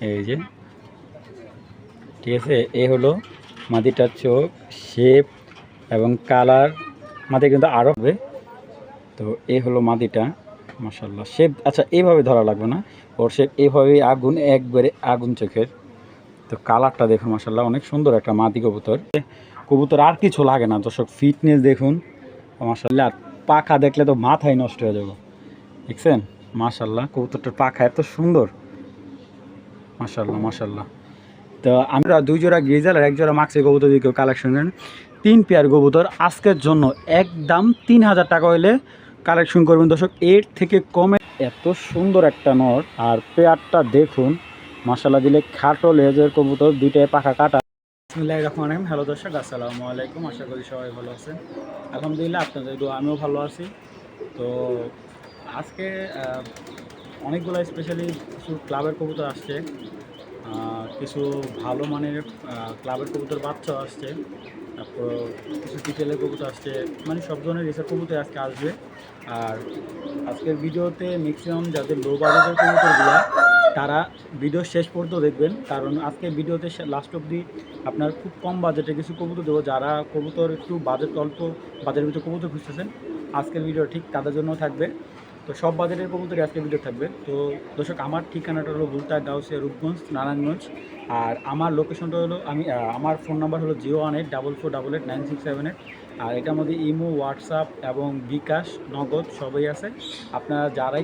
এই যে ঠিক আছে, এই হলো মাদিটার চোখ, শেপ এবং কালার। মাদি কিন্তু আরও হবে। তো এই হলো মাদিটা, মাশাআল্লাহ শেপ। আচ্ছা, এইভাবে ধরা লাগবে না, ওর শেপ এইভাবেই আগুন, একবারে আগুন চোখের। তো কালারটা দেখুন মাশাআল্লাহ, অনেক সুন্দর একটা মাদি কবুতর। কবুতর আর কিছু লাগে না দর্শক, ফিটনেস দেখুন মাশাআল্লাহ। আর পাখা দেখলে তো মাথায় নষ্ট হয়ে যাবে, দেখছেন মাশাআল্লাহ কবুতরটার পাখা এত সুন্দর, মাশাআল্লাহ মাশাআল্লাহ। তো আমরা 2 জোড়া গ্রিজাল আর 1 জোড়া মাক্সি কবুতর দিয়ে কেউ কালেকশন করেন, 3 পেয়ার কবুতর আজকের জন্য একদম 3000 টাকা হইলে কালেকশন করবেন দর্শক, এর থেকে কমে। এত সুন্দর একটা নর, আর পেয়ারটা দেখুন মাশাআল্লাহ, দিলে খাটো লেজের কবুতর, দুইটায় পাখা কাটা। বিসমিল্লাহির রহমানির রহিম। হ্যালো দর্শক, আসসালামু আলাইকুম। আশা করি সবাই ভালো আছেন। আলহামদুলিল্লাহ, আপনাদের দোয়া আমিও ভালো আছি। তো আজকে অনেকগুলো স্পেশালি কিছু ক্লাবের কবুতর আসছে, কিছু ভালো মানের ক্লাবের কবুতর বাচ্চা আসছে, তারপর কিছু ডিটেলের কবুতর আসছে, মানে সব ধরনের রেসার কবুতর আজকে আসবে। আর আজকের ভিডিওতে ম্যাক্সিমাম যাদের লো বাজেটের কবুতরগুলো, তারা ভিডিও শেষ পর্যন্ত দেখবেন, কারণ আজকের ভিডিওতে লাস্ট অবধি আপনার খুব কম বাজেটে কিছু কবুতর দেবো। যারা কবুতর একটু বাজেট, অল্প বাজেটের ভিতরে কবুতর খুঁজতেছেন, আজকের ভিডিও ঠিক তাদের জন্য থাকবে। তো সব বাজেটের কবুতরই আজকে ভিডিও থাকবে। তো দর্শক, আমার ঠিকানাটা হলো বুলতায়, গাউসিয়া, রূপগঞ্জ, নারায়ণগঞ্জ। আর আমার লোকেশনটা হলো, আমার ফোন নাম্বার হলো 01844889678। আর এটার মধ্যে ইমো, হোয়াটসঅ্যাপ এবং বিকাশ, নগদ সবই আছে। আপনারা যারাই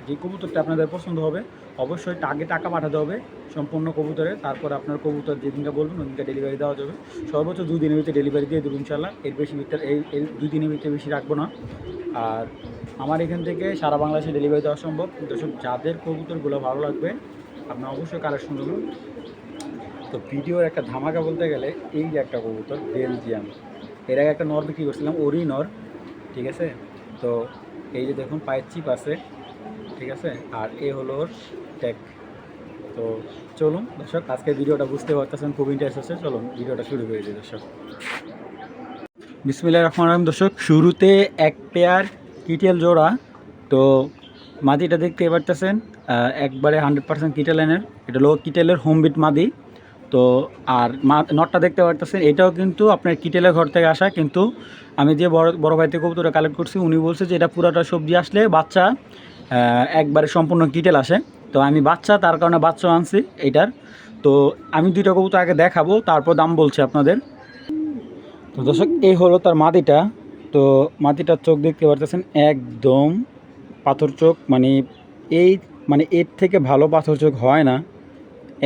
যে কবুতরটা আপনাদের পছন্দ হবে, অবশ্যই আগে টাকা পাঠাতে হবে সম্পূর্ণ কবুতরে। তারপর আপনার কবুতর যেদিনকে বলবেন ওদিনকে ডেলিভারি দেওয়া যাবে। সর্বোচ্চ 2 দিনের ভিতরে ডেলিভারি দিয়ে দেবো ইনশাল্লাহ। এর বেশি ভিতরে এই 2 দিনের ভিতরে বেশি রাখবো না। আর আমার এখান থেকে সারা বাংলাদেশে ডেলিভারি দেওয়া সম্ভব। দর্শক, যাদের কবুতরগুলো ভালো লাগবে আপনারা অবশ্যই কালেকশন করুন। তো ভিডিওর একটা ধামাকা বলতে গেলে, এই যে একটা কবুতর বেলজিয়াম, এর আগে একটা নর বিক্রি করছিলাম, ওরই নর, ঠিক আছে। তো এই যে দেখুন পায়ের চিপ আছে, ঠিক আছে। আর এ হলো ওর ট্যাগ। তো চলুন দর্শক, আজকের ভিডিওটা বুঝতে পারতেছেন খুব ইন্টারেস্ট হচ্ছে, চলুন ভিডিওটা শুরু করে দিই দর্শক। বিসমিল্লাহির রহমানির রহিম। দর্শক, শুরুতে এক পেয়ার কিটেল জোড়া। তো মাদিটা দেখতে পারতেছেন, একবারে 100% কিটেলেনের, এটা হলো কিটেলের হোমবিট মাদি। তো আর নটটা দেখতে পারতেছেন, এটাও কিন্তু আপনার কিটেলের ঘর থেকে আসা। কিন্তু আমি যে বড় ভাই থেকে কবুতরটা কালেক্ট করছি, উনি বলছে যে এটা পুরাটা সবজি আসলে বাচ্চা একবারে সম্পূর্ণ কিটেল আসে। তো আমি বাচ্চা, তার কারণে বাচ্চা আনছি এইটার। তো আমি 2টা কবুতর আগে দেখাবো, তারপর দাম বলছি আপনাদের। তো দর্শক, এই হলো তার মাদিটা। তো মাদিটার চোখ দেখতে পারতেছেন, একদম পাথর চোখ, এই মানে এর থেকে ভালো পাথর চোখ হয় না।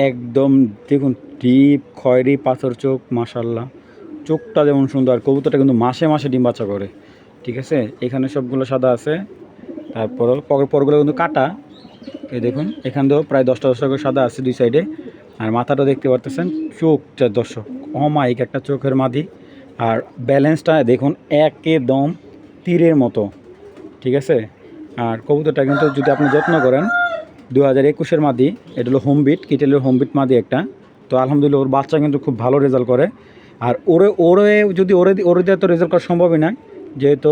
একদম দেখুন, ডিপ খয়েরি পাথর চোখ, মাশাল্লাহ। চোখটা যেমন সুন্দর, কবুতরটা কিন্তু মাসে মাসে ডিম বাচ্চা করে, ঠিক আছে। এখানে সবগুলো সাদা আছে, তারপর পরগুলো কিন্তু কাটা। এই দেখুন, এখান দিয়েও প্রায় 10টা করে সাদা আছে 2 সাইডে। আর মাথাটা দেখতে পারতেছেন, চোখটা দর্শক অমায়িক একটা চোখের মাদি। আর ব্যালেন্সটা দেখুন একদম তীরের মতো, ঠিক আছে। আর কবুতরটা কিন্তু যদি আপনি যত্ন করেন, 2021-এর মাদি, এটা হলো হোমবিট, কিটেলের হোমবিট মাদি একটা। তো আলহামদুলিল্লাহ ওর বাচ্চা কিন্তু খুব ভালো রেজাল্ট করে। আর ওরে দিয়ে তো রেজাল্ট করা সম্ভবই নয়, যেহেতু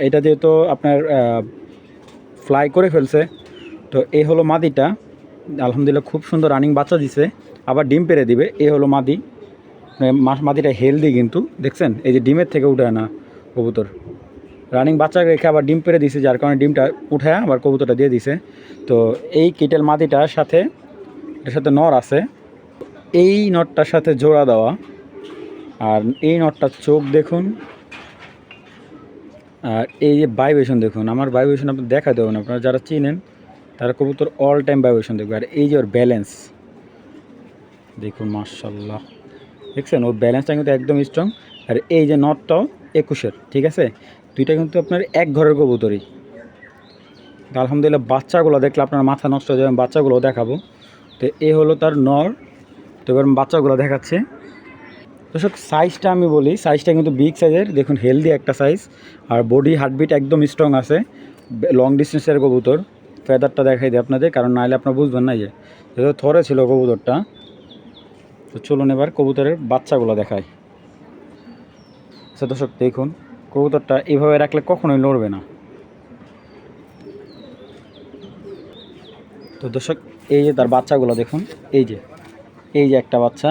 এটা যেহেতু আপনার ফ্লাই করে ফেলছে। তো এই হলো মাদিটা, আলহামদুলিল্লাহ খুব সুন্দর রানিং বাচ্চা দিছে, আবার ডিম পেড়ে দিবে। এই হলো মাদি, মাদিটা হেলদি কিন্তু, দেখছেন এই যে ডিমের থেকে উঠে না কবুতর, রানিং বাচ্চা রেখে আবার ডিম পেড়ে দিছে, যার কারণে ডিমটা উঠে আবার কবুতরটা দিয়ে দিছে। তো এই কিটেল মাদিটার সাথে, এটার সাথে নর আছে, এই নটটার সাথে জোড়া দেওয়া। আর এই নটটার চোখ দেখুন, আর এই যে ভাইব্রেশন দেখুন, আমার ভাইব্রেশন আপনি দেখা দেবেন, আপনারা যারা চিনেন তারা কবুতর অল টাইম ভাইব্রেশন দেখবে। আর এই যে ওর ব্যালেন্স দেখুন, মাশাল্লাহ, দেখছেন ওর ব্যালেন্সটা কিন্তু একদম স্ট্রং। আর এই যে নটটাও 21-এর, ঠিক আছে। দুইটা কিন্তু আপনার এক ঘরের কবুতরই। আলহামদুলিল্লাহ বাচ্চাগুলো দেখলে আপনার মাথা নষ্ট হয়ে যাবে, বাচ্চাগুলো দেখাবো। তো এই হলো তার নর। তো এবার বাচ্চাগুলো দেখাচ্ছে দর্শক। সাইজটা আমি বলি, সাইজটা কিন্তু বিগ সাইজের, দেখুন হেলদি একটা সাইজ। আর বডি হার্টবিট একদম স্ট্রং আছে, লং ডিস্টেন্সের কবুতর। ফেদারটা দেখাই দিই আপনাদের, কারণ নাহলে আপনারা বুঝবেন না। যেহেতু থরে ছিল কবুতরটা। তো চলুন এবার কবুতরের বাচ্চাগুলো দেখাই। আচ্ছা দর্শক, দেখুন কবুতরটা এইভাবে রাখলে কখনোই লড়বে না। তো দর্শক এই যে তার বাচ্চাগুলো দেখুন, এই যে একটা বাচ্চা,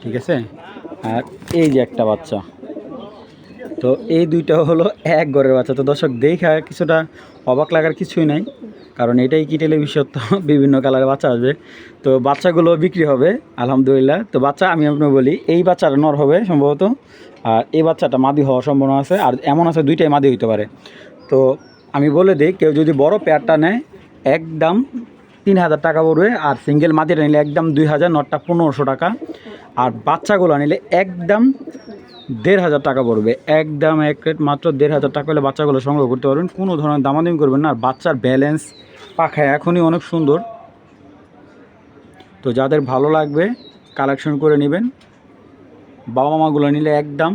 ঠিক আছে, আর এই যে একটা বাচ্চা। তো এই দুইটা হলো এক ঘরের বাচ্চা। তো দর্শক দেখা কিছুটা অবাক লাগার কিছুই নাই, কারণ এটাই কি টেলিভিশন, তো বিভিন্ন কালারের বাচ্চা আসবে। তো বাচ্চাগুলো বিক্রি হবে আলহামদুলিল্লাহ। তো বাচ্চা আমি আপনাকে বলি, এই বাচ্চাটা নর হবে সম্ভবত, আর এই বাচ্চাটা মাদি হওয়ার সম্ভাবনা আছে, আর এমন আছে দুইটাই মাদি হইতে পারে। তো আমি বলে দিই, কেউ যদি বড় পেয়ারটা নেয় একদম 3000 টাকা পড়বে, আর সিঙ্গেল মাদিটা নিলে একদম 2000, নটটা 1500 টাকা, আর বাচ্চাগুলো নিলে একদম 1500 টাকা পড়বে। একদম এক রেট মাত্র 1500 টাকা হলে বাচ্চাগুলো সংগ্রহ করতে পারবেন। কোনো ধরনের দামাদামি করবেন না। আর বাচ্চার ব্যালেন্স পাখা এখনই অনেক সুন্দর। তো যাদের ভালো লাগবে কালেকশন করে নেবেন। বাবা মাগুলো নিলে একদম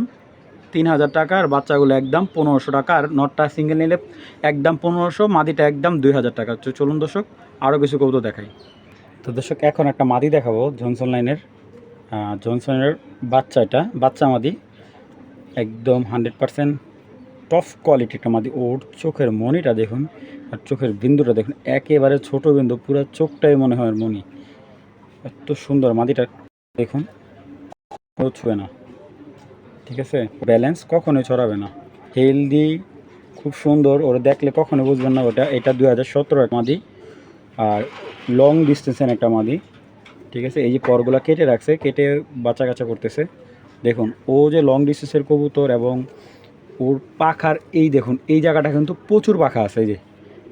3000 টাকা, আর বাচ্চাগুলো একদম 1500 টাকা, আর নটটা সিঙ্গেল নিলে একদম 1500, মাদিটা একদম 2000 টাকা। তো চলুন দর্শক আরও কিছু কবুতর দেখাই। তো দর্শক এখন একটা মাদি দেখাবো জনসন লাইনের। জনসনের বাচ্চাটা বাচ্চা মাদি, একদম 100% টপ কোয়ালিটি একটা মাদি। ওর চোখের মনিটা দেখুন, আর চোখের বিন্দুটা দেখুন, একেবারে ছোট বিন্দু, পুরো চোখটাই মনে হয় মনি। এত সুন্দর মাদিটা দেখুন, ছুঁয়ে না, ঠিক আছে, ব্যালেন্স কখনোই ছড়াবে না, হেলদি, খুব সুন্দর। ওরা দেখলে কখনো বুঝবেন না এটা 2017 মাদি, আর লং ডিস্টেন্সের একটা মাদি, ঠিক আছে। এই যে পরগুলা কেটে রাখছে, কেটে বাচ্চা কাচ্চা করতেছে। দেখুন ও যে লং ডিস্টেন্সের কবুতর, এবং ওর পাখার এই দেখুন, এই জায়গাটা কিন্তু প্রচুর পাখা আছে। এই যে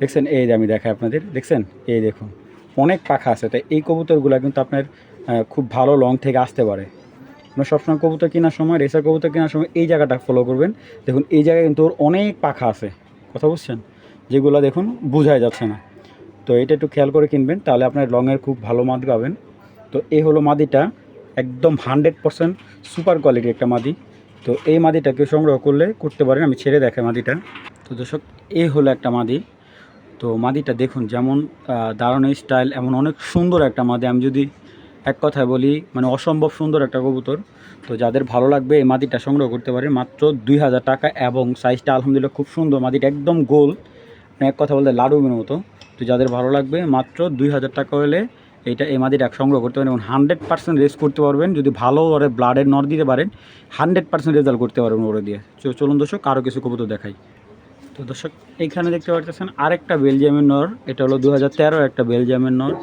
দেখছেন, এই যে আমি দেখাই আপনাদের, দেখছেন, এই দেখুন অনেক পাখা আছে। তাই এই কবুতরগুলো কিন্তু আপনার খুব ভালো লং থেকে আসতে পারে। আপনার সবসময় কবুতর কেনার সময়, রেসার কবুতর কেনার সময় এই জায়গাটা ফলো করবেন। দেখুন এই জায়গায় কিন্তু ওর অনেক পাখা আছে, কথা বুঝছেন, যেগুলো দেখুন বোঝাই যাচ্ছে না। তো এটা একটু খেয়াল করে কিনবেন, তাহলে আপনার লংয়ের খুব ভালো মাদি পাবেন। তো এই হলো মাদিটা, একদম 100% সুপার কোয়ালিটি একটা মাদি। তো এই মাদিটাকে সংগ্রহ করতে পারেন। আমি ছেড়ে দেখাই মাদিটা। তো দর্শক এই হলো একটা মাদি। তো মাদিটা দেখুন যেমন দারুণ স্টাইল, এমন অনেক সুন্দর একটা মাদি। আমি যদি এক কথায় বলি, মানে অসম্ভব সুন্দর একটা কবুতর। তো যাদের ভালো লাগবে এই মাদিটা সংগ্রহ করতে পারেন মাত্র 2000 টাকা, এবং সাইজটা আলহামদুলিল্লাহ খুব সুন্দর। মাদিটা একদম গোল, এক কথা বলতে লাডুর মতো। তো যাদের ভালো লাগবে মাত্র 2000 টাকা হলে এই মাদিটা সংগ্রহ করতে পারেন, এবং 100% রেস করতে পারবেন। যদি ভালো ওরে ব্লাডের নর দিতে পারেন, 100% রেজাল্ট করতে পারবেন ওরে দিয়ে। চলুন দর্শক আরও কিছু কবুতর দেখাই। তো দর্শক এইখানে দেখতে পাচ্ছেন আরেকটা বেলজিয়ামের নর। এটা হলো 2013 একটা বেলজিয়ামের নর।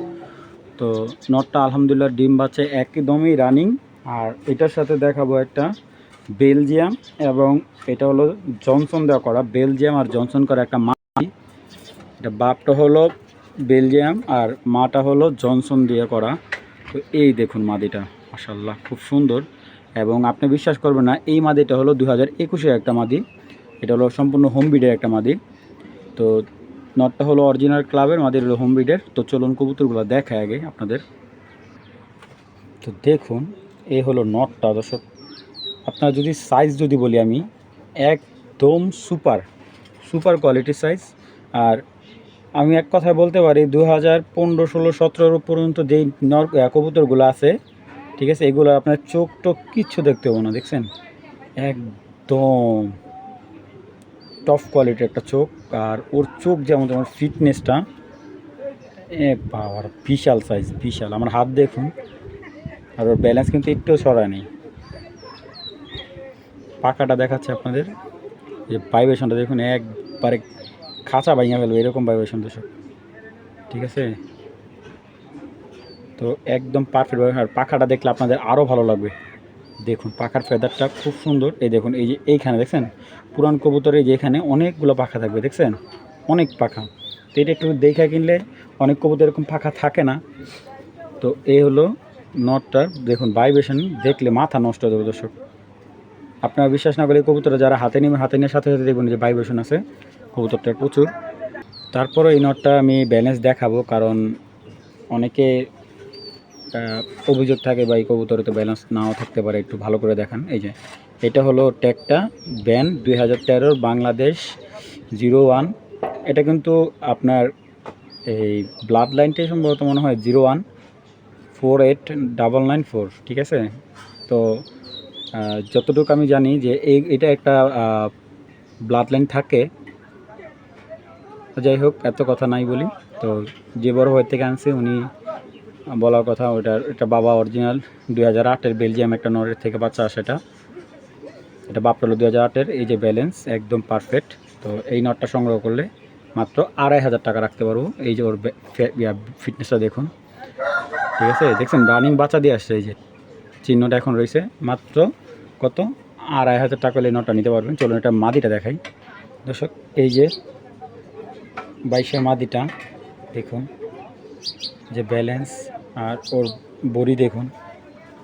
তো নরটা আলহামদুলিল্লাহ ডিম বাচ্চা একদমই রানিং। আর এটার সাথে দেখাবো একটা বেলজিয়াম, এবং এটা হলো জনসন দেওয়া করা, বেলজিয়াম আর জনসন করা একটা মা। এটা বাপটা হলো বেলজিয়াম, আর মাটা হলো জনসন দিয়ে করা। তো এই দেখুন মাদিটা, মাশাআল্লাহ খুব সুন্দর। এবং আপনি বিশ্বাস করবেন না, এই মাদিটা হলো 2021-এর একটা মাদি। এটা হলো সম্পূর্ণ হোম ব্রিডের একটা মাদি। তো নটটা হলো অরিজিনাল ক্লাবের, মাদির হলো হোম ব্রিডের। তো চলুন কবুতরগুলো দেখায় আগে আপনাদের। তো দেখুন এই হলো নটটা দর্শক। আপনার যদি সাইজ যদি বলি আমি, একদম সুপার কোয়ালিটির সাইজ। আর আমি এক কথায় বলতে পারি 2015, 16, 17 পর্যন্ত যেই কবুতরগুলো আছে, ঠিক আছে, এগুলো আপনার চোখ টোক কিচ্ছু দেখতে পাবো না। দেখছেন একদম টপ কোয়ালিটির একটা চোখ। আর ওর চোখ যেমন যেমন ফিটনেসটা, বাবার বিশাল সাইজ, বিশাল। আমার হাত দেখুন, আর ওর ব্যালেন্স কিন্তু একটু ছড়ায় নেই। পাখাটা দেখাচ্ছে আপনাদের, যে ভাইব্রেশনটা দেখুন, একবারে খাঁচা ভাঙিয়ে ফেলবে এরকম ভাইব্রেশন দর্শক, ঠিক আছে। তো একদম পারফেক্ট। আর পাখাটা দেখলে আপনাদের আরও ভালো লাগবে। দেখুন পাখার ফেদারটা খুব সুন্দর। এই দেখুন, এই যে এইখানে দেখছেন পুরান কবুতরে, যে এখানে অনেকগুলো পাখা থাকবে, দেখছেন অনেক পাখা। তো এটা একটু দেখে কিনলে, অনেক কবুতর এরকম পাখা থাকে না। তো এই হলো নটটার দেখুন ভাইব্রেশন, দেখলে মাথা নষ্ট হয়ে যাবে দর্শক। আপনারা বিশ্বাস না করলে কবুতরটা যারা হাতে নেবেন, হাতে নেওয়ার সাথে সাথে দেখবেন যে ভাইব্রেশন আছে কবুতরটার প্রচুর। তারপরে এই নটটা আমি ব্যালেন্স দেখাবো, কারণ অনেকে অভিযোগ থাকে বা এই কবুতরে তো ব্যালেন্স নাও থাকতে পারে, একটু ভালো করে দেখান। এই যে এটা হলো ট্যাগটা ব্যান 2013 বাংলাদেশ 01। এটা কিন্তু আপনার এই ব্লাড লাইনটাই সম্ভবত মনে হয় 01489994, ঠিক আছে। তো যতটুকু আমি জানি যে এটা একটা ব্লাড লাইন থাকে, যাই হোক, এত কথা নাই বলি। তো যে বড় ভাই থেকে আনছে উনি বলার কথা, এটা বাবা অরিজিনাল 2008-এর বেলজিয়াম একটা নরের থেকে বাচ্চা আসে। এটা বাপটা হলো 2008-এর। এই যে ব্যালেন্স একদম পারফেক্ট। তো এই নটটা সংগ্রহ করলে মাত্র 2500 টাকা রাখতে পারবো। এই যে ওর ফিটনেসটা দেখুন, ঠিক আছে? দেখছেন রানিং বাচ্চা দিয়ে আসছে, এই যে চিহ্নটা এখন রয়েছে। মাত্র কত? 2500 টাকা হলে এই নটটা নিতে পারবেন। চলুন এটা মাদিটা দেখাই দর্শক। এই যে 22-এর মাদিটা দেখুন, যে ব্যালেন্স আর ওর বডি দেখুন,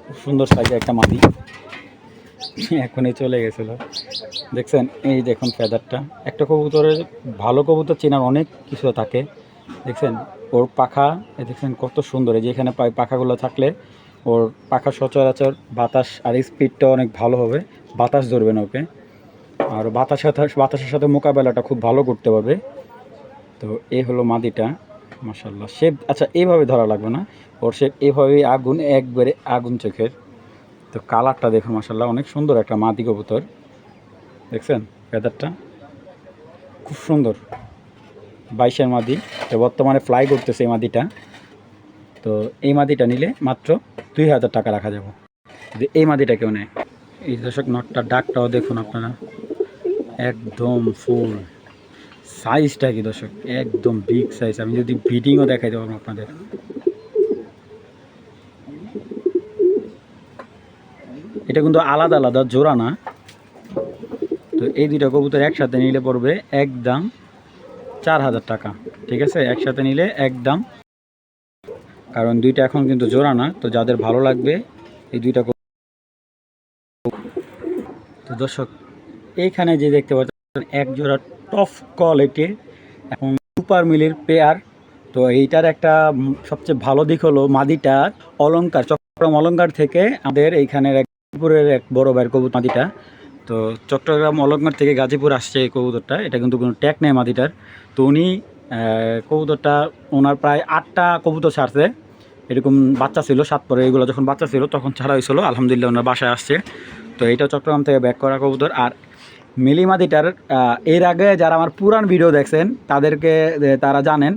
খুব সুন্দর সাইজের একটা মাদি। এখনই চলে গেছিলো, দেখছেন? এই দেখুন ফেদারটা। একটা কবুতরের ভালো কবুতর চেনার অনেক কিছু থাকে, দেখছেন? ওর পাখা দেখছেন কত সুন্দর। এই যে এখানে পাখাগুলো থাকলে ওর পাখা সচরাচর বাতাস আর স্পিডটা অনেক ভালো হবে, বাতাস ধরবে না ওকে। আর বাতাসের সাথে মোকাবেলাটা খুব ভালো করতে পারবে। তো এই হলো মাদিটা, মাশাল্লাহ। শেপ আচ্ছা এইভাবে ধরা লাগবে না, ওর শেপ এইভাবেই আগুন, একবারে আগুন চোখের। তো কালারটা দেখুন, মাশাল্লাহ অনেক সুন্দর একটা মাদি কবুতর, দেখছেন? ফেদারটা খুব সুন্দর। 22-এর মাদি, তো বর্তমানে ফ্লাই করতেছে এই মাদিটা। তো এই মাদিটা নিলে মাত্র 2000 টাকা রাখা যাবে যদি এই মাদিটা কেউ নেয়। এই দর্শক নটটার ডাকটাও দেখুন আপনারা, একদম ফুল সাইজটা কি দর্শক, একদম বিগ সাইজ। আমি যদি ব্রিডিংও দেখাই দেবো আপনাদের। এটা কিন্তু আলাদা আলাদা জোড়া না। তো এই দুইটা কবুতর একসাথে নিলে পড়বে একদম 4000 টাকা, ঠিক আছে? একসাথে নিলে একদম, কারণ দুইটা এখন কিন্তু জোড়া না। তো যাদের ভালো লাগবে এই দুইটা। তো দর্শক এইখানে যে দেখতে পাচ্ছেন এক জোড়া টপ কোয়ালিটির এবং সুপার মিলির পেয়ার। তো এইটার একটা সবচেয়ে ভালো দিক হলো মাদিটার অলংকার, চট্টগ্রাম অলংকার থেকে আমাদের এইখানের গাজীপুরের এক বড় ভাইয়ের কবুতর মাদিটা। তো চট্টগ্রাম অলংকার থেকে গাজীপুর আসছে এই কবুতরটা। এটা কিন্তু কোনো ট্যাগ নেই মাদিটার। তো উনি কবুতরটা ওনার প্রায় 8টা কবুতর ছাড়ছে, এরকম বাচ্চা ছিল 7 পরে। এগুলো যখন বাচ্চা ছিল তখন ছাড়া হয়েছিল, আলহামদুলিল্লাহ ওনার বাসায় আসছে। তো এইটা চট্টগ্রাম থেকে ব্যাক করা কবুতর। আর মিলি মাদিটার এর আগে যারা আমার পুরান ভিডিও দেখছেন তারা জানেন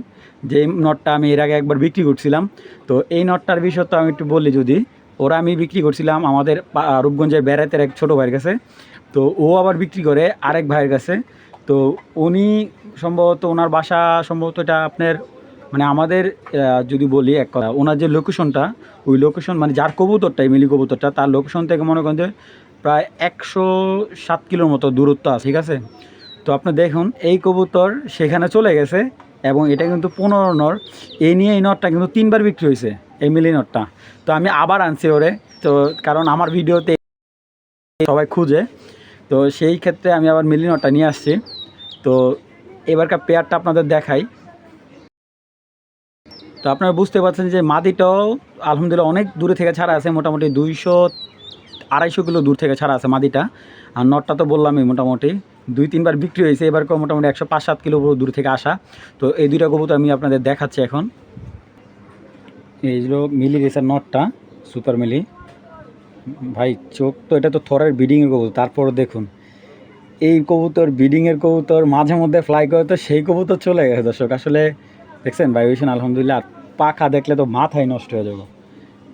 যে এই নটটা আমি এর আগে একবার বিক্রি করছিলাম। তো এই নটটার বিষয় তো আমি একটু বলি, যদি ওরা আমি বিক্রি করছিলাম আমাদের রূপগঞ্জের বেড়াতের এক ছোটো ভাইয়ের কাছে। তো ও আবার বিক্রি করে আরেক ভাইয়ের কাছে। তো উনি সম্ভবত ওনার বাসা সম্ভবত এটা আপনার মানে আমাদের যদি বলি এক কথা, ওনার যে লোকেশনটা, ওই লোকেশন মানে যার কবুতরটা এই মিলি কবুতরটা, তার লোকেশন থেকে মনে করেন যে প্রায় 107 কিলোর মতো দূরত্ব আছে, ঠিক আছে? তো আপনি দেখুন এই কবুতর সেখানে চলে গেছে এবং এটা কিন্তু 15 নর। এই নিয়ে এই নটটা কিন্তু 3বার বিক্রি হয়েছে, এই মিলি নটটা। তো আমি আবার আনছি ওরে, তো কারণ আমার ভিডিওতে সবাই খুঁজে, তো সেই ক্ষেত্রে আমি আবার মিলি নটটা নিয়ে আসছি। তো এবারকার পেয়ারটা আপনাদের দেখাই। তো আপনারা বুঝতে পারছেন যে মাদিটাও আলহামদুলিল্লাহ অনেক দূরে থেকে ছাড়া আছে, মোটামুটি 200-250 কিলো দূর থেকে ছাড়া আছে মাদিটা। আর নটটা তো বললামই মোটামুটি 2-3বার বিক্রি হয়েছে, এবারকেও মোটামুটি 105-7 কিলো দূর থেকে আসা। তো এই দুইটা কবুতর আমি আপনাদের দেখাচ্ছি এখন। এই হলো মিলি রেসার নটটা, সুপার মিলি। ভাই চোখ তো, এটা তো থরের ব্রিডিংয়ের কবুতর, তারপর দেখুন এই কবুতর ব্রিডিংয়ের কবুতর মাঝে মধ্যে ফ্লাই করে, তো সেই কবুতর চলে গেছে দর্শক। আসলে দেখছেন ভাইবেশন আলহামদুলিল্লাহ। আর পাখা দেখলে তো মাথায় নষ্ট হয়ে যাবে,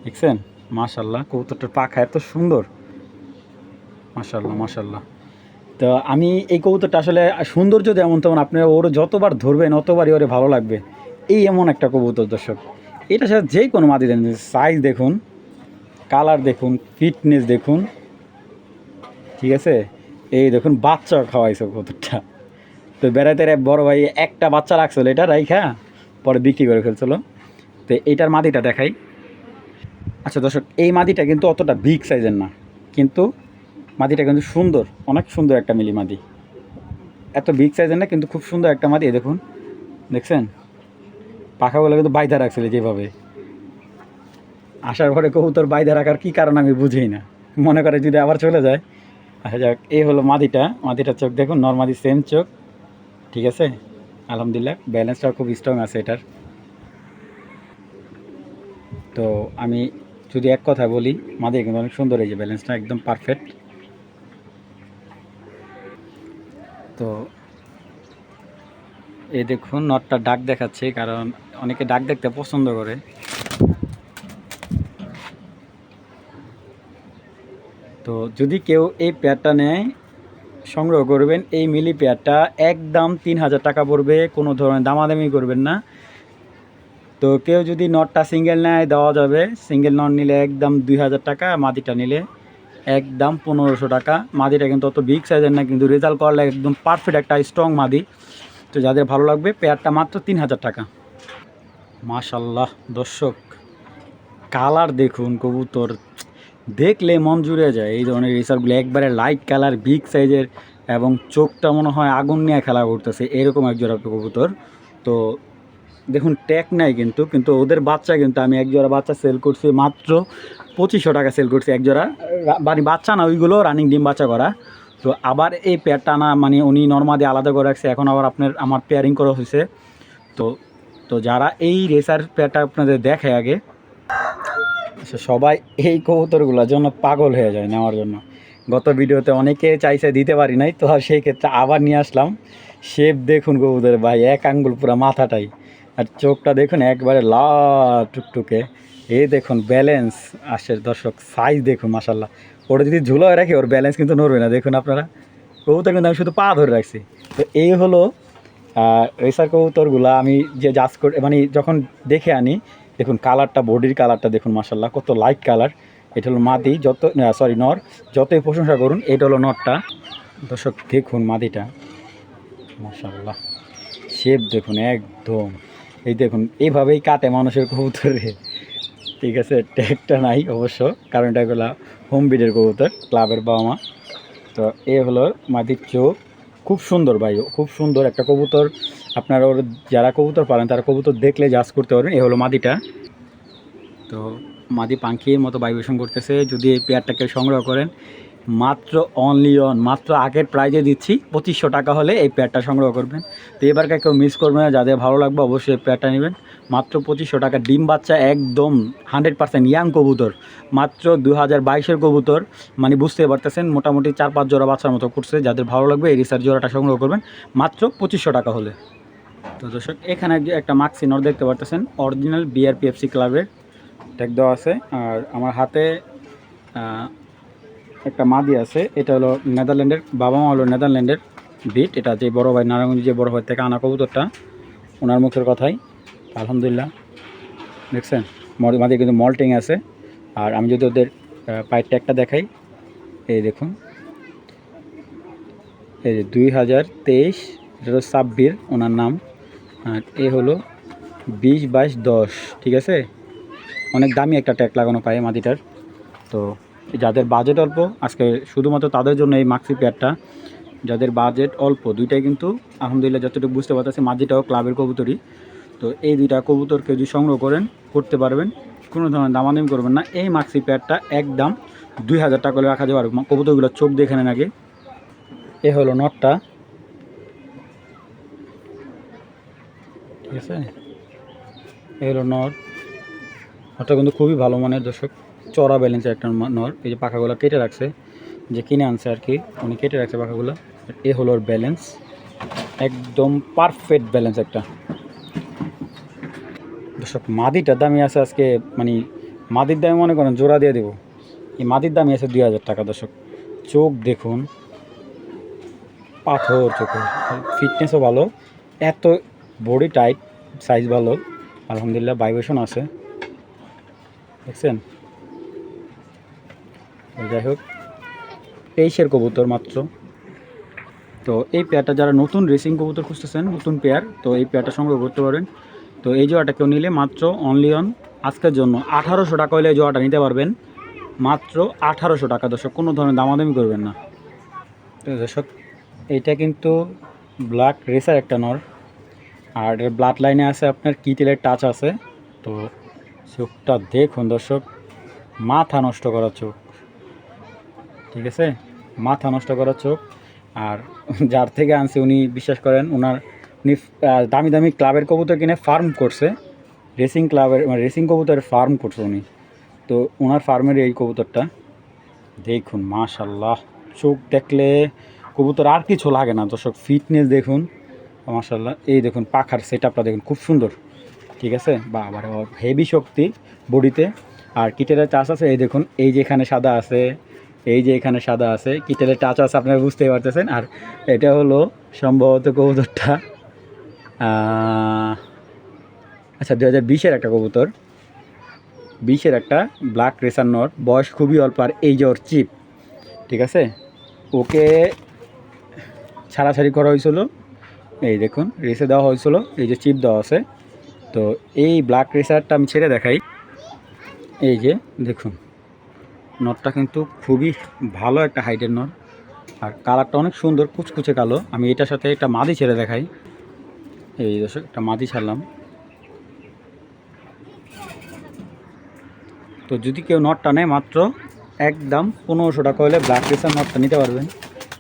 দেখছেন? মাশাল্লাহ কবুতরটার পাখা এত সুন্দর, মাশাল্লাহ মাশাল্লাহ। তো আমি এই কবুতরটা আসলে সৌন্দর্য যেমন তেমন, আপনি ওর যতবার ধরবেন অতবারই ওরে ভালো লাগবে। এই এমন একটা কবুতর দর্শক, এটার সাথে যে কোনো মাদি দেন, সাইজ দেখুন, কালার দেখুন, ফিটনেস দেখুন, ঠিক আছে? এই দেখুন বাচ্চা খাওয়াইছে কবুতরটা। তো বেড়াতে বড় ভাই একটা বাচ্চা রাখছিল, এটা রাইখা পরে বিক্রি করে ফেলছিল। তো এইটার মাদিটা দেখাই। আচ্ছা দর্শক, এই মাদিটা কিন্তু অতটা বিগ সাইজের না, কিন্তু মাদিটা কিন্তু সুন্দর, অনেক সুন্দর একটা মিলি মাদি। এত বিগ সাইজের না, কিন্তু খুব সুন্দর একটা মাদি। দেখুন, দেখছেন পাখাগুলো কিন্তু বাইধা রাখছিল যেভাবে। আসার পরে কবুতর বাইধা রাখার কী কারণ আমি বুঝি না, মনে করে যদি আবার চলে যায়। আচ্ছা যাক, এই হলো মাদিটার চোখ দেখুন, নর্মালি সেম চোখ, ঠিক আছে? আলহামদুলিল্লাহ ব্যালেন্সটাও খুব স্ট্রং আছে এটার। তো আমি যদি এক কথা বলি, মাদি কিন্তু অনেক সুন্দর, এই যে ব্যালেন্সটা একদম পারফেক্ট। তো এই দেখুন নটটা ডাক দেখাচ্ছে, কারণ অনেকে ডাক দেখতে পছন্দ করে। তো যদি কেউ এই পেয়ারটা নেয় সংগ্রহ করবেন। এই মিলি পেয়ারটা একদম 3000 টাকা পড়বে, কোনো ধরনের দামাদামি করবেন না। তো কেউ যদি নটটা সিঙ্গেল নেয় দেওয়া যাবে, সিঙ্গেল নট নিলে একদম 2000 টাকা, মাদিটা নিলে একদম 1500 টাকা। মাদিটা কিন্তু অত বিগ সাইজের না, কিন্তু রেজাল্ট করলে একদম পারফেক্ট একটা স্ট্রং মাদি। তো যাদের ভালো লাগবে পেয়ারটা মাত্র 3000 টাকা। মাশাল্লাহ দর্শক, কালার দেখুন কবুতর, দেখলে মন জুড়ে যায়। এই ধরনের রেসারগুলো একবারে লাইট কালার, বিগ সাইজের, এবং চোখটা মনে হয় আগুন নিয়ে খেলা করতেছে, এরকম এক জোড়া কবুতর। তো দেখুন ট্যাগ নাই, কিন্তু ওদের বাচ্চা কিন্তু আমি এক জোড়া বাচ্চা সেল করছি মাত্র 2500 টাকা সেল করছি এক জোড়া। মানে বাচ্চা না, ওইগুলো রানিং ডিম বাচ্চা করা। তো আবার এই পেয়ারটা না, মানে উনি নর্মালি আলাদা করে রাখছে, এখন আবার আমার পেয়ারিং করা হয়েছে। তো তো যারা এই রেসার পেয়ারটা আপনাদের দেখে আগে, সবাই এই কবুতরগুলোর জন্য পাগল হয়ে যায় নেওয়ার জন্য। গত ভিডিওতে অনেকে চাইছে, দিতে পারি নাই, তো সেই ক্ষেত্রে আবার নিয়ে আসলাম। শেপ দেখুন কবুতর ভাই, এক আঙ্গুল পুরো মাথাটাই, আর চোখটা দেখুন একবারে লাল টুকটুকে। এই দেখুন ব্যালেন্স আসে দর্শক, সাইজ দেখুন মাশাল্লাহ। ওটা যদি ঝুলো রাখি ওর ব্যালেন্স কিন্তু নড়বে না, দেখুন আপনারা। কবুতর কিন্তু আমি শুধু পা ধরে রাখছি। তো এই হলো রেসার কবুতরগুলো আমি যে জাজ করে, মানে যখন দেখে আনি, দেখুন কালারটা, বডির কালারটা দেখুন মাশাল্লাহ কত লাইট কালার। এটা হলো মাদি, নর, যতই প্রশংসা করুন। এটা হলো নরটা। দর্শক দেখুন মাদিটা মাশাল্লাহ, শেপ দেখুন একদম। এই দেখুন এইভাবেই কাটে মানুষের কবুতরে, ঠিক আছে। ট্যাগটা নাই অবশ্য, কারণ এটা হলো হোম ব্রিডের কবুতর, ক্লাবের বাবা মা। তো এ হলো মাদির চোখ, খুব সুন্দর ভাই, খুব সুন্দর একটা কবুতর। আপনারা ওর যারা কবুতর পালেন তারা কবুতর দেখলে জাজ করতে পারবেন। এ হলো মাদিটা। তো মাদি পাখির মতো ভাইব্রেশন করতেছে। যদি এই পেয়ারটাকে সংগ্রহ করেন মাত্র মাত্র আগের প্রাইজে দিচ্ছি 2500 টাকা হলে এই পেয়ারটা সংগ্রহ করবেন। তো এবারকে কেউ মিস করবেন না, যাদের ভালো লাগবে অবশ্যই এই পেয়ারটা নেবেন। মাত্র 2500 টাকা, ডিম বাচ্চা একদম 100% ইয়াং কবুতর, মাত্র 2022-এর কবুতর, মানে বুঝতে পারতেছেন মোটামুটি 4-5 জোড়া বাচ্চার মতো করছে। যাদের ভালো লাগবে এই রিসার্চ জোড়াটা সংগ্রহ করবেন মাত্র 2500 টাকা হলে। তো দর্শক এখানে একটা মাক্সি নর দেখতে পারতেছেন, অরিজিনাল বিআরপিএফসি ক্লাবের ট্যাগ দেওয়া আছে। আর আমার হাতে একটা মাদি আছে, এটা হলো নেদারল্যান্ডের, বাবা মা হলো নেদারল্যান্ডের বিট। এটা যে বড় ভাই নারায়ণগঞ্জ যে বড় ভাই থেকে আনা কবুতরটা, ওনার মুখের কথাই আলহামদুলিল্লাহ। দেখছেন মাদি কিন্তু মল্টিং আছে। আর আমি যদি ওদের পায়ের ট্যাগটা দেখাই, এই দেখুন, এই যে 2023, এটা হলো সাব্বির ওনার নাম। আর এ হলো 20-22-10, ঠিক আছে। অনেক দামি একটা ট্যাগ লাগানো পায়ে মাদিটার। তো যাদের বাজেট অল্প, আজকে শুধুমাত্র তাদের জন্য এই মাক্সি পেয়ারটা। যাদের বাজেট অল্প, দুইটাই কিন্তু আলহামদুলিল্লাহ যতটুকু বুঝতে পারতেছি মাঝিটাও ক্লাবের কবুতরই। তো এই দুইটা কবুতরকে যদি সংগ্রহ করতে পারবেন, কোনো ধরনের দামাদামি করবেন না। এই মাক্সি পেয়ারটা একদম 2000 টাকা করে রাখা যাবে। আর কবুতরগুলো চোখ দেখে নেন আগে। এ হলো নটটা, ঠিক আছে। এ হলো নট, নটটা কিন্তু খুবই ভালো মানের দর্শক, চড়া ব্যালেন্সের একটা নর। এই যে পাখাগুলো কেটে রাখছে, যে কিনে আনছে আর কি, উনি কেটে রাখছে পাখাগুলো। এ হলো ওর ব্যালেন্স, একদম পারফেক্ট ব্যালেন্স একটা। দর্শক মাদিটার দামই আছে আজকে, মানে মাদির দামে মনে করেন জোড়া দিয়ে দেবো। এই মাদির দামই আছে 2000 টাকা। দর্শক চোখ দেখুন, পাথর চোখে, ফিটনেসও ভালো, এত বডি টাইট, সাইজ ভালো, আলহামদুলিল্লাহ ভাইব্রেশন আছে, দেখছেন। যাই হোক 23-এর কবুতর মাত্র। তো এই পেয়ারটা যারা নতুন রেসিং কবুতর খুঁজতেছেন, নতুন পেয়ার, তো এই পেয়ারটা সংগ্রহ করতে পারেন। তো এই জোড়াটা কেউ নিলে মাত্র অনলি অন আজকের জন্য 1800 টাকা হলে এই জোড়াটা নিতে পারবেন, মাত্র 1800 টাকা। দর্শক কোনো ধরনের দামাদামি করবেন না। তো দর্শক এইটা কিন্তু ব্ল্যাক রেসার একটা নর, আর এর ব্লাড লাইনে আছে আপনার কিটেলের টাচ আছে। তো চোখটা দেখুন দর্শক, মাথা নষ্ট করা চোখ, ঠিক আছে, মাথা নষ্ট করা চোখ। আর যার থেকে আনছে উনি বিশ্বাস করেন, উনি দামি দামি ক্লাবের কবুতর কিনে ফার্ম করছে, রেসিং ক্লাবের মানে রেসিং কবুতরের ফার্ম করছে উনি। তো ওনার ফার্মের এই কবুতরটা দেখুন মাশাল্লাহ, চোখ দেখলে কবুতর আর কিছু লাগে না দর্শক। ফিটনেস দেখুন, মাশাআল্লাহ। এই দেখুন পাখার সেটআপটা দেখুন খুব সুন্দর, ঠিক আছে। বা আবার হেভি শক্তি বডিতে। আর কিটেলের টাচ আছে, এই দেখুন এই যে এখানে সাদা আছে, এই যে এখানে সাদা আছে, কিটেলের টাচ আছে, আপনারা বুঝতেই পারতেছেন। আর এটা হলো সম্ভবত কবুতরটা আচ্ছা 2020-এর একটা কবুতর, 20-এর একটা ব্ল্যাক রেসার নট, বয়স খুবই অল্প। আর এই যে ওর চিপ, ঠিক আছে, ওকে ছাড়াছাড়ি করা হয়েছিল, এই দেখুন রেসে দেওয়া হয়েছিল, এই যে চিপ দেওয়া আছে। তো এই ব্ল্যাক রেসারটা আমি ছেড়ে দেখাই। এই যে দেখুন নটটা কিন্তু খুবই ভালো একটা হাইটের নট, আর কালারটা অনেক সুন্দর কুচকুচে কালো। আমি এটার সাথে একটা মাদি ছেড়ে দেখাই। এই দর্শক একটা মাদি ছাড়লাম। তো যদি কেউ নটটা নেয় মাত্র একদম 1500 টাকা হলে ব্ল্যাক রেসার নটটা নিতে পারবেন।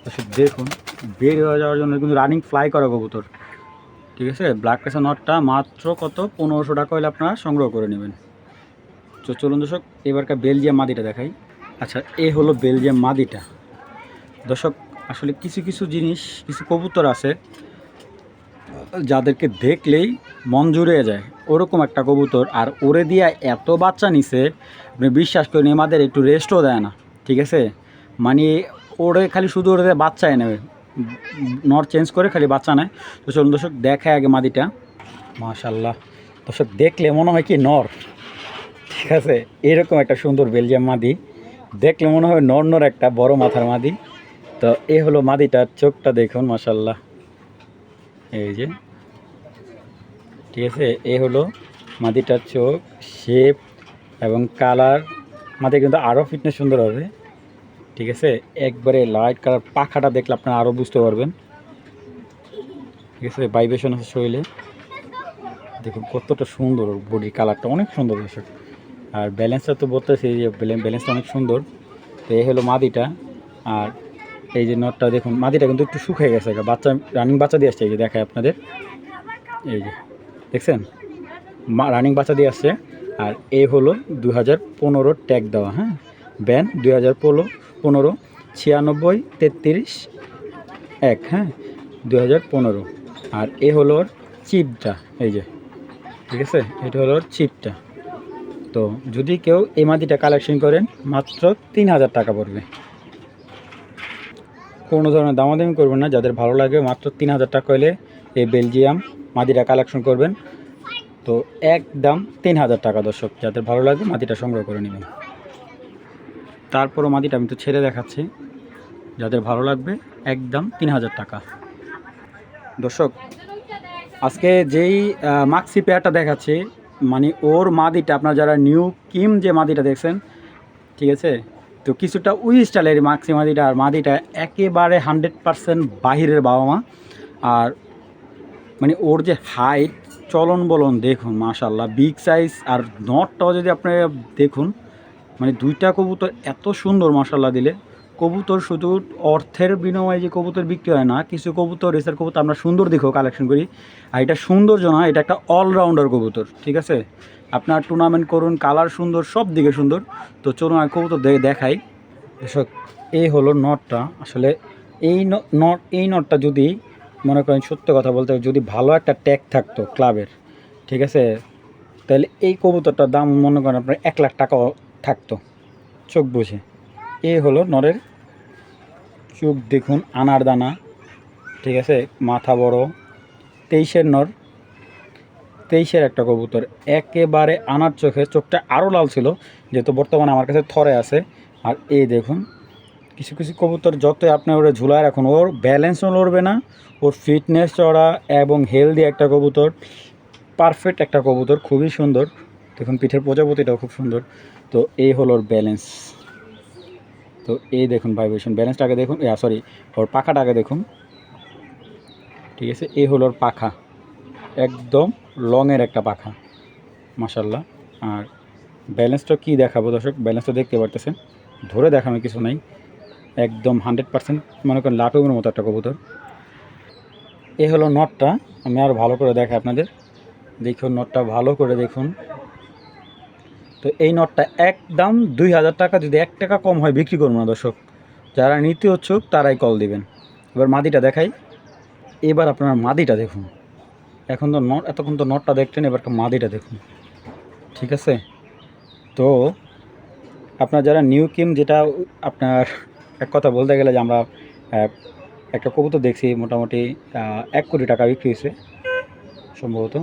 দর্শক দেখুন বের হয়ে যাওয়ার জন্য কিন্তু রানিং ফ্লাই করা কবুতর, ঠিক আছে। ব্ল্যাক রেসার নটটা মাত্র কত 1500 টাকা হলে আপনারা সংগ্রহ করে নেবেন। তো চলুন দর্শক এবারকার বেলজিয়াম মাদিটা দেখাই। আচ্ছা এই হলো বেলজিয়াম মাদিটা। দর্শক আসলে কিছু কিছু জিনিস, কিছু কবুতর আছে যাদেরকে দেখলেই মন জুড়ে যায়, ওরকম একটা কবুতর। আর ওরে দিয়া এত বাচ্চা নিছে, আপনি বিশ্বাস করেন আমাদের একটু রেস্টও দেয় না, ঠিক আছে। মানে ওরে খালি শুধু ওরে বাচ্চাই নেবে, নর চেঞ্জ করে খালি বাচ্চা নেয়। তো চলুন দর্শক দেখায় আগে মাদিটা। মাশাল্লাহ দর্শক দেখলে মনে হয় কি নর, ঠিক আছে। এরকম একটা সুন্দর বেলজিয়াম মাদি, দেখলে মনে হয় নর নর একটা বড় মাথার মাদি। তো এ হলো মাদিটার চোখটা দেখুন মাশাল্লাহ, এই যে, ঠিক আছে। এ হলো মাদিটার চোখ, শেপ এবং কালার। মাদি কিন্তু আরও ফিটনেস সুন্দর হবে, ঠিক আছে। একবারে লাইট কালার, পাখাটা দেখলে আপনারা আরও বুঝতে পারবেন, ঠিক আছে। ভাইব্রেশন আছে শরীরে, দেখুন কতটা সুন্দর, বডির কালারটা অনেক সুন্দর দর্শক। আর ব্যালেন্সটা তো বলতেছি যে ব্যালেন্সটা অনেক সুন্দর। তো এই হলো মাদিটা। আর এই যে নটটা দেখুন, মাদিটা কিন্তু একটু শুকিয়ে গেছে, বাচ্চা রানিং বাচ্চা দিয়ে আসছে, এই যে দেখায় আপনাদের, এই যে দেখছেন রানিং বাচ্চা দিয়ে আসছে। আর এ হলো 2015 ট্যাগ দেওয়া, হ্যাঁ, ব্যান 2015 96 33 1, হ্যাঁ 2015। আর এ হলো ওর চিপটা, এই যে, ঠিক আছে, এটা হলো ওর চিপটা। তো যদি কেউ এই মাদিটা কালেকশন করেন মাত্র 3000 টাকা পড়বে। কোনো ধরনের দামাদামি করবেন না, যাদের ভালো লাগে মাত্র 3000 টাকা হলে এই বেলজিয়াম মাদিটা কালেকশন করবেন। তো একদম 3000 টাকা দর্শক, যাদের ভালো লাগে মাদিটা সংগ্রহ করে নেবেন। তারপরও মাদিটা আমি তো ছেড়ে দেখাচ্ছি, যাদের ভালো লাগবে একদম 3000 টাকা। দর্শক আজকে যেই মাক্সি পেয়ারটা দেখাচ্ছি, মানে ওর মাদিটা আপনারা যারা নিউ কিম যে মাদিটা দেখছেন, ঠিক আছে, তো কিছুটা ওই স্টাইলের মাক্সি মাদিটা। আর মাদিটা একেবারে 100% বাহিরের বাবা মা। আর মানে ওর যে হাইট চলন বলন দেখুন মাশাল্লাহ, বিগ সাইজ। আর নটটাও যদি আপনি দেখুন, মানে দুইটা কবুতর এত সুন্দর মাশাল্লাহ দিলে। কবুতর শুধু অর্থের বিনিময়ে যে কবুতর বিক্রি হয় না, কিছু কবুতর রেসার কবুতর আমরা সুন্দর দেখেও কালেকশন করি। আর এটা সৌন্দর্য না, এটা একটা অলরাউন্ডার কবুতর, ঠিক আছে। আপনার টুর্নামেন্ট করুন, কালার সুন্দর, সব দিকে সুন্দর। তো চলুন আর কবুতর দেখাই। দর্শক এই হলো নটটা। আসলে এই নটটা যদি মনে করেন সত্য কথা বলতে, যদি ভালো একটা ট্যাগ থাকতো ক্লাবের, ঠিক আছে, তাহলে এই কবুতরটার দাম মনে করেন আপনার 1 লাখ টাকাও থাকতো চোখ বুঝে। এই হলো নরের চোখ দেখুন, আনার দানা, ঠিক আছে, মাথা বড়, 23-এর নর, 23-এর একটা কবুতর, একেবারে আনার চোখে, চোখটা আরও লাল ছিল, যেহেতু বর্তমানে আমার কাছে থরে আছে। আর এই দেখুন কিছু কিছু কবুতর যতই আপনি ওরা ঝুলায় রাখুন, ওর ব্যালেন্সও লড়বে না, ওর ফিটনেস চড়া এবং হেলদি একটা কবুতর, পারফেক্ট একটা কবুতর, খুবই সুন্দর। দেখুন পিঠের প্রজাপতিটাও খুব সুন্দর। তো এই হলো ওর ব্যালেন্স। তো এই দেখুন ভাইব্রেশন, ব্যালেন্সটাকে দেখুন, সরি ওর পাখাটাকে দেখুন, ঠিক আছে। এই হলো ওর পাখা, একদম লংয়ের একটা পাখা মাশাল্লাহ। আর ব্যালেন্সটা কি দেখাবো দর্শক, ব্যালেন্সটা দেখতে পারতেছেন, ধরে দেখানোর কিছু নাই, একদম 100% মনে করেন লাটুমের মতো একটা কবুতর। এই হলো নটটা, আমি আরও ভালো করে দেখাই আপনাদের, দেখুন নটটা ভালো করে দেখুন। তো এই নটটা একদম 2000 টাকা, যদি 1 টাকা কম হয় বিক্রি করবো না দর্শক, যারা নিতে হচ্ছুক তারাই কল দিবেন। এবার মাদিটা দেখাই। এবার আপনার মাদিটা দেখুন। এখন তো নট, এতক্ষণ তো নটটা দেখলেন, এবার মাদিটা দেখুন। ঠিক আছে, তো আপনার যারা নিউ কিম, যেটা আপনার এক কথা বলতে গেলে যে আমরা একটা কবুতর দেখছি মোটামুটি 1 কোটি টাকা বিক্রি হয়েছে সম্ভবত।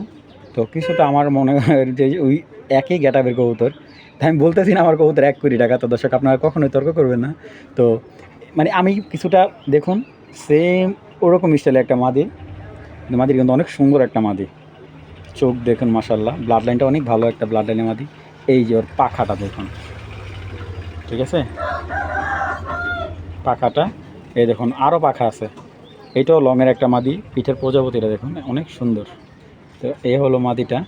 তো কিছুটা আমার মনে হয় যে ওই একই গ্যাটাবের কবুতর, তাই আমি বলতেছি না আমার কবুতর 1 কোটি টাকা। তো দর্শক আপনারা কখনোই তর্ক করবেন না। তো মানে আমি কিছুটা দেখুন সেম ওরকম স্টাইলে একটা মাদি, মাদির কিন্তু অনেক সুন্দর একটা মাদি, চোখ দেখুন মাশাল্লাহ, ব্লাড লাইনটা অনেক ভালো একটা ব্লাড লাইনের মাদি। এই যে ওর পাখাটা দেখুন, ঠিক আছে, পাখাটা এই দেখুন, আরও পাখা আছে। এটাও লংয়ের একটা মাদি, পিঠের প্রজাপতিটা দেখুন অনেক সুন্দর। তো এ হলো মাদিটা,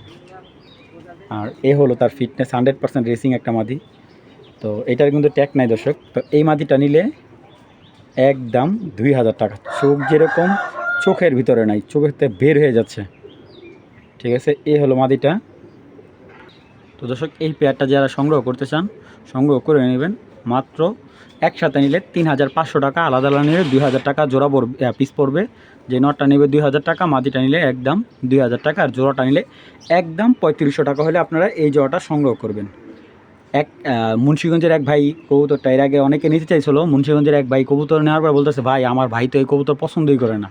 আর এ হলো তার ফিটনেস 100% রেসিং একটা মাদি। তো এটার কিন্তু ট্যাগ নাই দর্শক। তো এই মাদিটা নিলে একদম 2000 টাকা। চোখ যেরকম চোখের ভিতরে নাই, চোখের থেকে বের হয়ে যাচ্ছে। ঠিক আছে, এ হলো মাদিটা। তো দর্শক এই পেয়ারটা যারা সংগ্রহ করতে চান সংগ্রহ করে নেবেন। মাত্র একসাথে নিলে 3500 টাকা, আলাদা আলাদা নিলে 2000 টাকা জোড়া পড়বে, পিস পড়বে। যে নটটা নেবে 2000 টাকা, মাদিটা নিলে একদম 2000 টাকা, আর জোড়াটা নিলে একদম 3500 টাকা হলে আপনারা এই জোড়াটা সংগ্রহ করবেন। মুন্সিগঞ্জের এক ভাই কবুতরটা এর আগে অনেকে নিতে চাইছিল। মুন্সিগঞ্জের এক ভাই কবুতর নেওয়ার পর বলতেছে, ভাই আমার ভাই তো এই কবুতর পছন্দই করে না।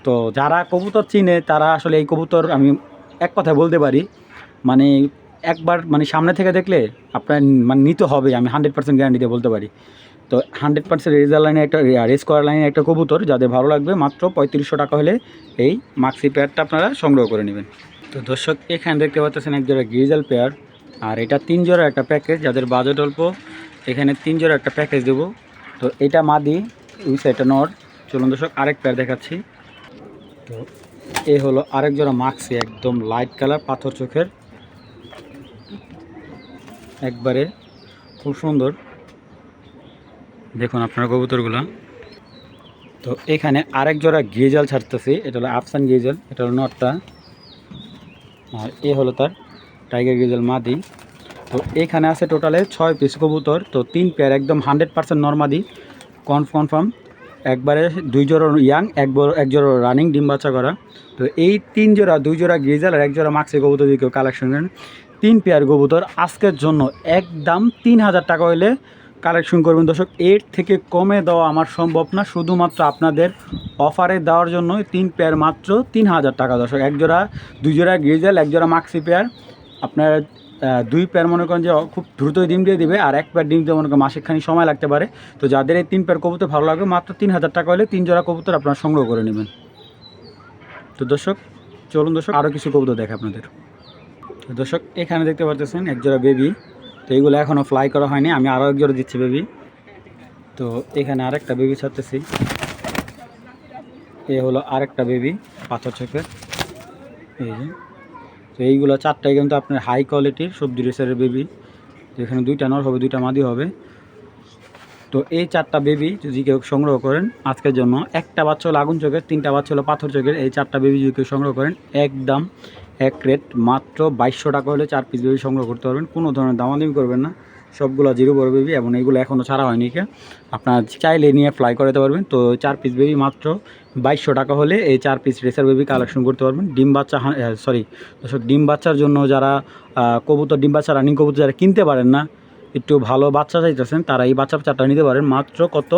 তো যারা কবুতর চিনে তারা আসলে এই কবুতর, আমি এক কথায় বলতে পারি, মানে একবার মানে সামনে থেকে দেখলে আপনার মানে নিতে হবে, আমি 100% গ্যারান্টি দিয়ে বলতে পারি। তো 100% রেজার লাইনে একটা রেস করার লাইনে একটা কবুতর যাদের ভালো লাগবে, মাত্র 3500 টাকা হলে এই মাক্সি পেয়ারটা আপনারা সংগ্রহ করে নেবেন। তো দর্শক এখানে দেখতে পাচ্ছেন এক জোড়া গ্রিজাল পেয়ার, আর এটা 3 জোড়ার একটা প্যাকেজ। যাদের বাজেট অল্প এখানে 3 জোড়ার একটা প্যাকেজ দেবো। তো এটা মাদি, ওই সাইডটা নর। চলুন দর্শক আরেক পেয়ার দেখাচ্ছি। তো এ হলো আরেক জোড়া মাক্সি, একদম লাইট কালার পাথর চোখের, একবারে খুব সুন্দর। দেখুন আপনার কবুতরগুলো। তো এখানে আরেক জোড়া গেজাল ছাড়তেছি, এটা হলো আফসান গেজাল, এটা হলো নটটা, আর এ হলো তার টাইগার গেজাল মাদি। তো এখানে আছে টোটালে 6 পিস কবুতর। তো 3 পেয়ার একদম 100% নর্মাদি কনফার্ম, একবারে 2 জোড়া ইয়াং, এক জোড়া রানিং ডিম বাচ্চা করা। তো এই 3 জোড়া, 2 জোড়া গ্রিজাল আর 1 জোড়া মাক্সি কবুতর যদি কেউ কালেকশন করেন, 3 পেয়ার কবুতর আজকের জন্য একদম 3000 টাকা হলে কালেকশন করবেন। দর্শক এর থেকে কমে দেওয়া আমার সম্ভব না, শুধুমাত্র আপনাদের অফারে দেওয়ার জন্য 3 পেয়ার মাত্র 3000 টাকা। দর্শক এক জোড়া, 2 জোড়া গ্রিজাল, 1 জোড়া মাক্সি পেয়ার, আপনার 2 পেয়ার মনে করেন যে খুব দ্রুতই ডিম দিয়ে দিবে, আর 1 পেয়ার ডিম দিয়ে মনে করেন মাসেখানি সময় লাগতে পারে। তো যাদের এই 3 পেয়ার কবুতর ভালো লাগবে, মাত্র 3000 টাকা হলে 3 জোড়া কবুতর আপনারা সংগ্রহ করে নেবেন। তো দর্শক চলুন দর্শক আরও কিছু কবুতর দেখে আপনাদের। তো দর্শক এখানে দেখতে পাচ্ছেন এক জোড়া বেবি। তো এইগুলো এখনও ফ্লাই করা হয়নি, আমি আরও এক জোড়া দিচ্ছি বেবি। তো এখানে আরেকটা বেবি ছাড়তেছি, এ হলো আরেকটা বেবি পাথর চোখের, এই যে। তো এইগুলো 4টাই কিন্তু আপনার হাই কোয়ালিটির সবজি রেসারের বেবি। তো এখানে 2টা নর হবে, 2টা মাদি হবে। তো এই 4টা বেবি যদি কেউ সংগ্রহ করেন আজকের জন্য, একটা বাচ্চা হলো আগুন চোখের, 3টা বাচ্চা হলো পাথর চোখের, এই 4টা বেবি যদি কেউ সংগ্রহ করেন একদম এক রেট মাত্র 2200 টাকা হলে 4 পিস বেবি সংগ্রহ করতে পারবেন। কোনো ধরনের দামাদামি করবেন না, সবগুলো জিরো বড় বেবি, এবং এইগুলো এখনও ছাড়া হয়নি, আপনার চাইলে নিয়ে ফ্লাই করাতে পারবেন। তো 4 পিস বেবি মাত্র 2200 টাকা হলে এই 4 পিস রেসার বেবি কালেকশন করতে পারবেন। ডিম বাচ্চা দর্শক ডিম বাচ্চার জন্য যারা কবুতর, ডিম বাচ্চা রানিং কবুতর যারা কিনতে পারেন না, একটু ভালো বাচ্চা চাইতেছেন, তারা এই বাচ্চাটা নিতে পারেন। মাত্র কত,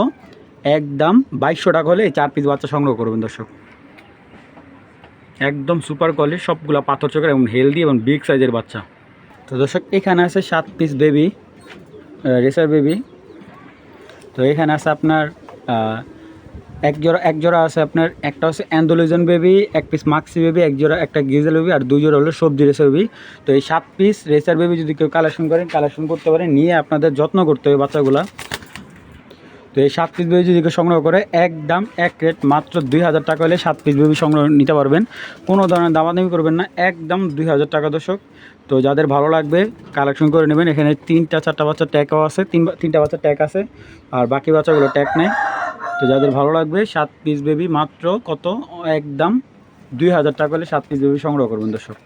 একদম 2200 টাকা হলে এই 4 পিস বাচ্চা সংগ্রহ করবেন। দর্শক একদম সুপার কোয়ালিটি, সবগুলো পাথর চোখের এবং হেলদি এবং বিগ সাইজের বাচ্চা। তো দর্শক এখানে আছে 7 পিস বেবি রেসার বেবি। তো এখানে আছে আপনার এক জোড়া আছে আপনার, একটা হচ্ছে অ্যান্ডোলিজন বেবি, 1 পিস মাক্সি বেবি, এক জোড়া একটা গিজেল বেবি, আর 2 জোড়া হলো সবজি রেসার বেবি। তো এই 7 পিস রেসার বেবি যদি কেউ কালেকশন করতে পারেন, নিয়ে আপনাদের যত্ন করতে হবে বাচ্চাগুলা। তো এই 7 পিস বেবি যদি কেউ সংগ্রহ করে একদম এক রেট মাত্র 2000 টাকা হলে 7 পিস বেবি সংগ্রহ নিতে পারবেন। কোনো ধরনের দামাদামি করবেন না, একদম 2000 টাকা। দর্শক তো যাদের ভালো লাগবে কালেকশন করে নেবেন। এখানে 3-4টা বাচ্চার ট্যাগও আছে, 3টা বাচ্চার ট্যাগ আছে, আর বাকি বাচ্চাগুলো ট্যাগ নেই। তো যাদের ভালো লাগবে 7 পিস বেবি মাত্র কত, একদম 2000 টাকা হলে 7 পিস বেবি সংগ্রহ করবেন। দর্শক